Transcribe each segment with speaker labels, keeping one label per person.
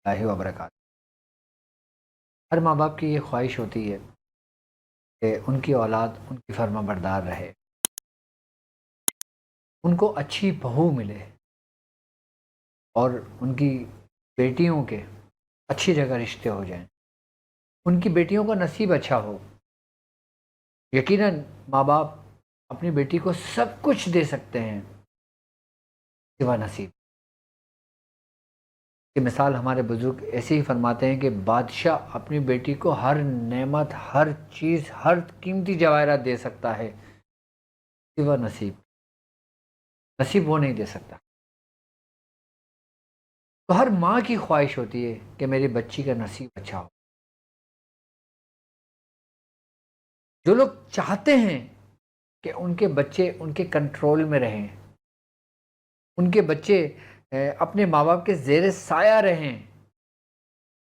Speaker 1: اللہ وبرکاتہ۔ ہر ماں باپ کی یہ خواہش ہوتی ہے کہ ان کی اولاد ان کی فرما بردار رہے، ان کو اچھی بہو ملے اور ان کی بیٹیوں کے اچھی جگہ رشتے ہو جائیں، ان کی بیٹیوں کا نصیب اچھا ہو۔ یقیناً ماں باپ اپنی بیٹی کو سب کچھ دے سکتے ہیں سوا نصیب کی۔ مثال ہمارے بزرگ ایسے ہی فرماتے ہیں کہ بادشاہ اپنی بیٹی کو ہر نعمت، ہر چیز، ہر قیمتی جواہرات دے سکتا ہے سوا نصیب۔ نصیب وہ نہیں دے سکتا۔ تو ہر ماں کی خواہش ہوتی ہے کہ میری بچی کا نصیب اچھا ہو۔ جو لوگ چاہتے ہیں کہ ان کے بچے ان کے کنٹرول میں رہیں، ان کے بچے اپنے ماں باپ کے زیر سایہ رہیں،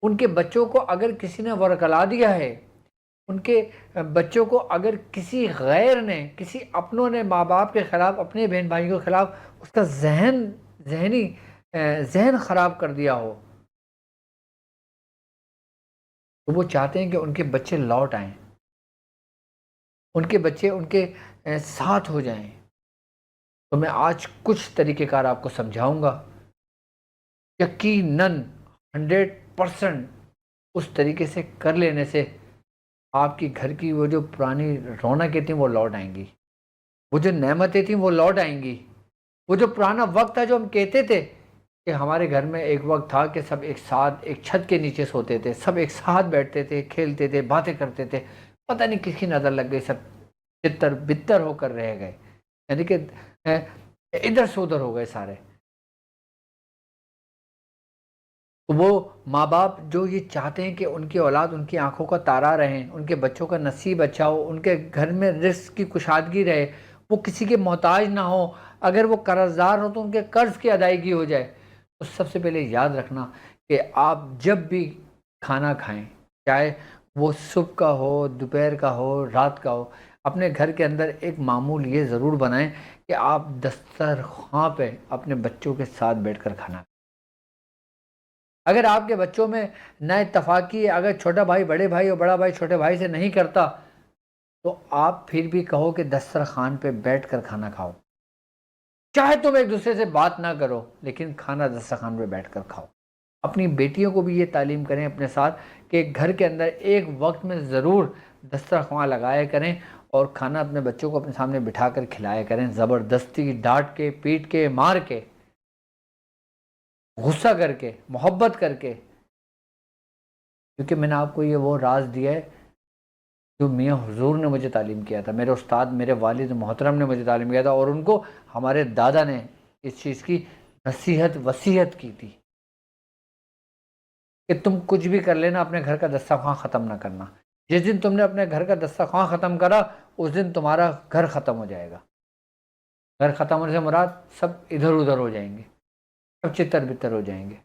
Speaker 1: ان کے بچوں کو اگر کسی نے ورکلا دیا ہے، ان کے بچوں کو اگر کسی غیر نے، کسی اپنوں نے ماں باپ کے خلاف، اپنے بہن بھائیوں کے خلاف اس کا ذہن خراب کر دیا ہو، تو وہ چاہتے ہیں کہ ان کے بچے لوٹ آئیں، ان کے بچے ان کے ساتھ ہو جائیں۔ تو میں آج کچھ طریقہ کار آپ کو سمجھاؤں گا، یقیناً 100% اس طریقے سے کر لینے سے آپ کی گھر کی وہ جو پرانی رونقیں تھیں وہ لوٹ آئیں گی، وہ جو نعمتیں تھیں وہ لوٹ آئیں گی، وہ جو پرانا وقت تھا جو ہم کہتے تھے کہ ہمارے گھر میں ایک وقت تھا کہ سب ایک ساتھ ایک چھت کے نیچے سوتے تھے، سب ایک ساتھ بیٹھتے تھے، کھیلتے تھے، باتیں کرتے تھے، پتہ نہیں کس کی نظر لگ گئی، سب تتر بتر ہو کر رہ گئے، یعنی کہ ادھر سے ادھر ہو گئے سارے۔ تو وہ ماں باپ جو یہ چاہتے ہیں کہ ان کی اولاد ان کی آنکھوں کا تارا رہیں، ان کے بچوں کا نصیب اچھا ہو، ان کے گھر میں رزق کی کشادگی رہے، وہ کسی کے محتاج نہ ہو، اگر وہ قرض دار ہو تو ان کے قرض کی ادائیگی ہو جائے، تو سب سے پہلے یاد رکھنا کہ آپ جب بھی کھانا کھائیں، چاہے وہ صبح کا ہو، دوپہر کا ہو، رات کا ہو، اپنے گھر کے اندر ایک معمول یہ ضرور بنائیں کہ آپ دسترخوان پہ اپنے بچوں کے ساتھ بیٹھ کر کھانا کھائیں۔ اگر آپ کے بچوں میں نہ اتفاقی ہے، اگر چھوٹا بھائی بڑے بھائی اور بڑا بھائی چھوٹے بھائی سے نہیں کرتا، تو آپ پھر بھی کہو کہ دسترخوان پہ بیٹھ کر کھانا کھاؤ، چاہے تم ایک دوسرے سے بات نہ کرو لیکن کھانا دسترخوان پہ بیٹھ کر کھاؤ۔ اپنی بیٹیوں کو بھی یہ تعلیم کریں اپنے ساتھ کہ گھر کے اندر ایک وقت میں ضرور دسترخوان لگایا کریں اور کھانا اپنے بچوں کو اپنے سامنے بٹھا کر کھلایا کریں، زبردستی ڈانٹ کے، پیٹ کے، مار کے، غصہ کر کے، محبت کر کے، کیونکہ میں نے آپ کو یہ وہ راز دیا ہے جو میاں حضور نے مجھے تعلیم کیا تھا، میرے استاد میرے والد محترم نے مجھے تعلیم کیا تھا، اور ان کو ہمارے دادا نے اس چیز کی نصیحت وصیت کی تھی کہ تم کچھ بھی کر لینا، اپنے گھر کا دسترخوان ختم نہ کرنا۔ جس دن تم نے اپنے گھر کا دسترخوان ختم کرا اس دن تمہارا گھر ختم ہو جائے گا۔ گھر ختم ہونے سے مراد سب ادھر ادھر ہو جائیں گے، سب چتر بتر ہو جائیں گے،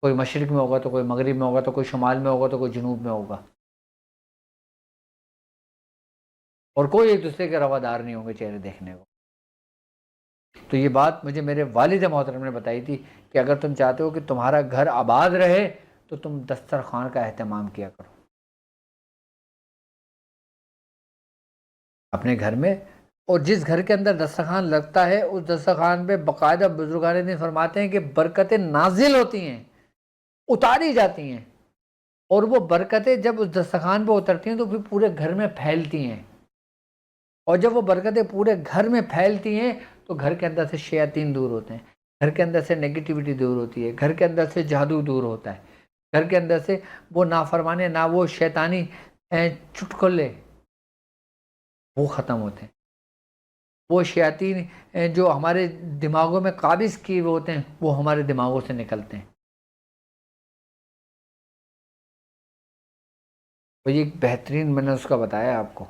Speaker 1: کوئی مشرق میں ہوگا تو کوئی مغرب میں ہوگا، تو کوئی شمال میں ہوگا تو کوئی جنوب میں ہوگا، اور کوئی ایک دوسرے کے روادار نہیں ہوں گے چہرے دیکھنے کو۔ تو یہ بات مجھے میرے والد محترم نے بتائی تھی کہ اگر تم چاہتے ہو کہ تمہارا گھر آباد رہے تو تم دسترخوان کا اہتمام کیا کرو اپنے گھر میں۔ اور جس گھر کے اندر دسترخوان لگتا ہے اس دسترخوان پہ باقاعدہ بزرگان دین فرماتے ہیں کہ برکتیں نازل ہوتی ہیں، اتاری جاتی ہیں، اور وہ برکتیں جب اس دسترخوان پہ اترتی ہیں تو پھر پورے گھر میں پھیلتی ہیں، اور جب وہ برکتیں پورے گھر میں پھیلتی ہیں تو گھر کے اندر سے شیاطین دور ہوتے ہیں، گھر کے اندر سے نیگیٹیوٹی دور ہوتی ہے، گھر کے اندر سے جادو دور ہوتا ہے، گھر کے اندر سے وہ نافرمانے، نہ وہ شیطانی چٹکلے وہ ختم ہوتے ہیں، وہ شیاطین جو ہمارے دماغوں میں قابض کیے ہوئے ہوتے ہیں وہ ہمارے دماغوں سے نکلتے ہیں۔ تو یہ ایک بہترین میں نے اس کا بتایا آپ کو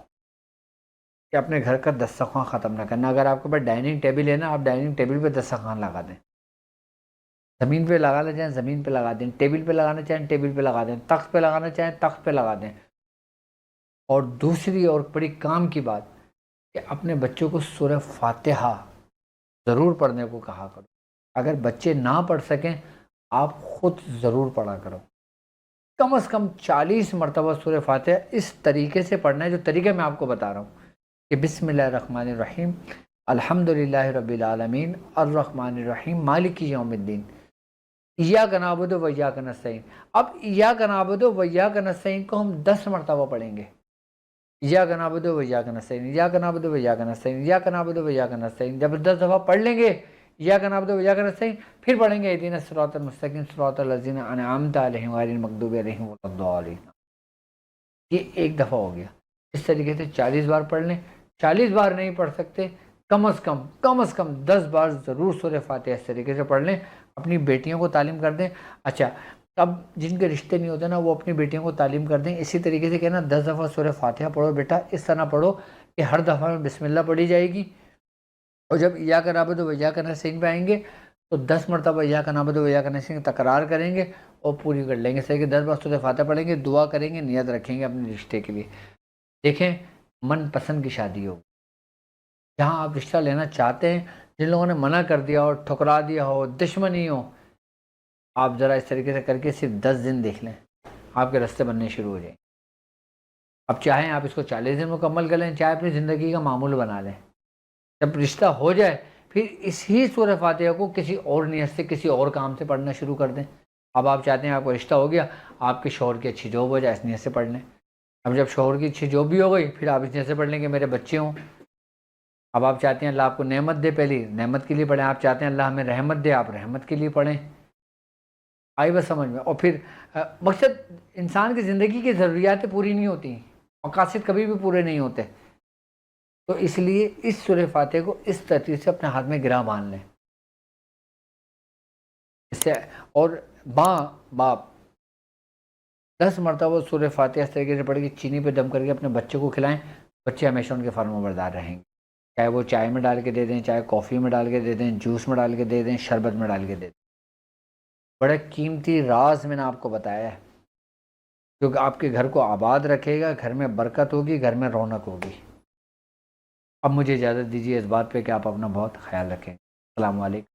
Speaker 1: کہ اپنے گھر کا دسترخوان ختم نہ کرنا۔ اگر آپ کے پاس ڈائننگ ٹیبل ہے نا، آپ ڈائننگ ٹیبل پہ دسترخوان لگا دیں، زمین پہ لگانا چاہیں زمین پہ لگا دیں، ٹیبل پہ لگانا چاہیں ٹیبل پہ لگا دیں، تخت پہ لگانا چاہیں تخت پہ لگا دیں۔ اور دوسری اور بڑی کام کی بات کہ اپنے بچوں کو سورہ فاتحہ ضرور پڑھنے کو کہا کرو۔ اگر بچے نہ پڑھ سکیں آپ خود ضرور پڑھا کرو، کم از کم 40 مرتبہ سورہ فاتحہ اس طریقے سے پڑھنا ہے جو طریقے میں آپ کو بتا رہا ہوں کہ بسم اللہ الرحمن الرحیم، الحمد للہ رب العالمین، الرحمن الرحیم، مالک یوم الدین، ایاک نعبد و ایاک نستعین۔ اب ایاک نعبد و ایاک نستعین کو ہم 10 مرتبہ پڑھیں گے، ایاک نعبد و ایاک نستعین، ایاک نعبد و ایاک نستعین، ایاک نعبد و ایاک نستعین، جب 10 دفعہ پڑھ لیں گے ایاک نعبد و ایاک نستعین، پھر پڑھیں گے اہدنا الصراط المستقیم صراط الذین انعمت علیہم غیر المغضوب علیہم ولا الضالین۔ یہ ایک دفعہ ہو گیا۔ اس طریقے سے 40 بار پڑھ لیں۔ 40 بار نہیں پڑھ سکتے، کم از کم 10 بار ضرور سورہ فاتحہ اس طریقے سے پڑھ لیں، اپنی بیٹیوں کو تعلیم کر دیں۔ اچھا، اب جن کے رشتے نہیں ہوتے نا وہ اپنی بیٹیوں کو تعلیم کر دیں، اسی طریقے سے کہنا 10 دفعہ سورہ فاتحہ پڑھو بیٹا، اس طرح پڑھو کہ ہر دفعہ میں بسم اللہ پڑھی جائے گی، اور جب ایاک نعبد و ایاک نستعین پہ آئیں گے تو 10 مرتبہ ایاک نعبد و ایاک نستعین تکرار کریں گے اور پوری کر لیں گے۔ صحیح کہ 10 بار سورہ فاتحہ پڑھیں گے، دعا کریں گے، نیت رکھیں گے اپنے رشتے کے لیے۔ دیکھیں، من پسند کی شادی ہو، جہاں آپ رشتہ لینا چاہتے ہیں، جن لوگوں نے منع کر دیا ہو، ٹھکرا دیا ہو، دشمنی ہو، آپ ذرا اس طریقے سے کر کے صرف 10 دن دیکھ لیں، آپ کے راستے بننے شروع ہو جائیں۔ اب چاہیں آپ اس کو 40 دن مکمل کر لیں، چاہے اپنی زندگی کا معمول بنا لیں۔ جب رشتہ ہو جائے پھر اسی سورہ فاتحہ کو کسی اور نیت سے، کسی اور کام سے پڑھنا شروع کر دیں۔ اب آپ چاہتے ہیں آپ کو رشتہ ہو گیا، آپ کے شوہر کی اچھی جاب ہو جائے، اس نیت سے پڑھ لیں۔ اب جب شوہر کی اچھی جاب بھی ہو گئی، پھر آپ اس نیت سے پڑھ لیں کہ میرے بچے ہوں۔ اب آپ چاہتے ہیں اللہ آپ کو نعمت دے، پہلی نعمت کے لیے پڑھیں۔ آپ چاہتے ہیں اللہ ہمیں رحمت دے، آپ رحمت کے لیے پڑھیں۔ آئی بس سمجھ میں؟ اور پھر مقصد انسان کی زندگی کی ضروریات پوری نہیں ہوتی، مقاصد کبھی بھی پورے نہیں ہوتے، تو اس لیے اس سورہ فاتحہ کو اس ترتیب سے اپنے ہاتھ میں گرا باندھ لیں۔ اس سے اور ماں باپ 10 مرتبہ سورہ فاتحہ اس طریقے سے پڑھ کے چینی پہ دم کر کے اپنے بچے کو کھلائیں، بچے ہمیشہ ان کے فرما بردار رہیں گے، چاہے وہ چائے میں ڈال کے دے دیں، چاہے کافی میں ڈال کے دے دیں، جوس میں ڈال کے دے دیں، شربت میں ڈال کے دے دیں۔ بڑے قیمتی راز میں نے آپ کو بتایا ہے، کیونکہ آپ کے گھر کو آباد رکھے گا، گھر میں برکت ہوگی، گھر میں رونق ہوگی۔ اب مجھے اجازت دیجیے اس بات پہ کہ آپ اپنا بہت خیال رکھیں۔ السلام علیکم۔